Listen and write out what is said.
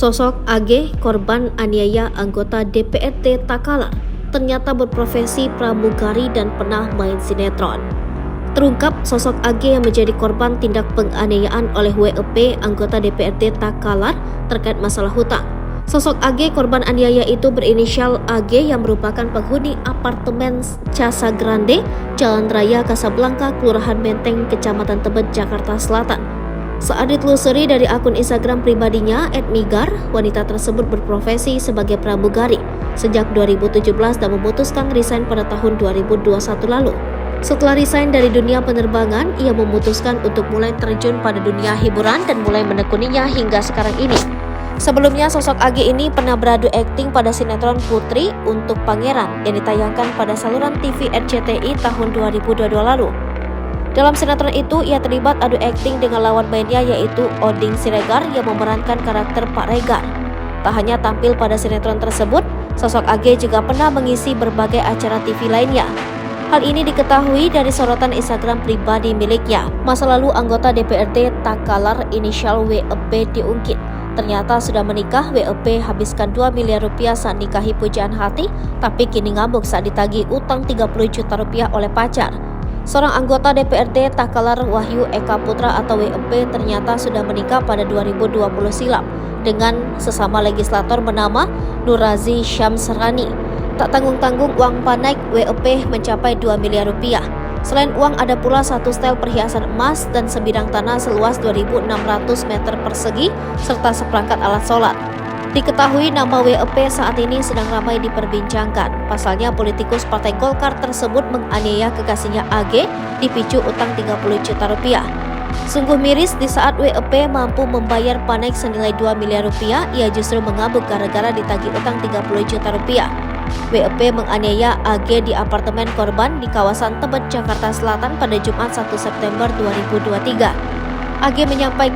Sosok AG, korban aniaya anggota DPRD Takalar, ternyata berprofesi pramugari dan pernah main sinetron. Terungkap sosok AG yang menjadi korban tindak penganiayaan oleh WEP anggota DPRD Takalar terkait masalah hutang. Sosok AG korban aniaya itu berinisial AG yang merupakan penghuni apartemen Casa Grande, Jalan Raya Kasablanka, Kelurahan Menteng, Kecamatan Tebet, Jakarta Selatan. Saat ditelusuri dari akun Instagram pribadinya @migar, wanita tersebut berprofesi sebagai pramugari sejak 2017 dan memutuskan resign pada tahun 2021 lalu. Setelah resign dari dunia penerbangan, ia memutuskan untuk mulai terjun pada dunia hiburan dan mulai menekuninya hingga sekarang ini. Sebelumnya, sosok AG ini pernah beradu akting pada sinetron Putri untuk Pangeran yang ditayangkan pada saluran TV RCTI tahun 2022 lalu. Dalam sinetron itu, ia terlibat adu akting dengan lawan mainnya yaitu Oding Siregar yang memerankan karakter Pak Regar. Tak hanya tampil pada sinetron tersebut, sosok AG juga pernah mengisi berbagai acara TV lainnya. Hal ini diketahui dari sorotan Instagram pribadi miliknya. Masa lalu anggota DPRD Takalar inisial WEP diungkit. Ternyata sudah menikah, WEP habiskan 2 miliar rupiah saat nikahi pujaan hati, tapi kini ngamuk saat ditagih utang 30 juta rupiah oleh pacar. Seorang anggota DPRD Takalar, Wahyu Eka Putra atau WEP, ternyata sudah menikah pada 2020 silam dengan sesama legislator bernama Nurazi Syamsrani. Tak tanggung-tanggung uang panaik WEP mencapai 2 miliar rupiah. Selain uang, ada pula satu setel perhiasan emas dan sebidang tanah seluas 2.600 meter persegi serta seperangkat alat sholat. Diketahui nama WEP saat ini sedang ramai diperbincangkan. Pasalnya politikus Partai Golkar tersebut menganiaya kekasihnya AG dipicu utang 30 juta rupiah. Sungguh miris, di saat WEP mampu membayar panaik senilai 2 miliar rupiah, ia justru mengamuk gara-gara ditagih utang 30 juta rupiah. WEP menganiaya AG di apartemen korban di kawasan Tebet, Jakarta Selatan pada Jumat 1 September 2023. AG menyampaikan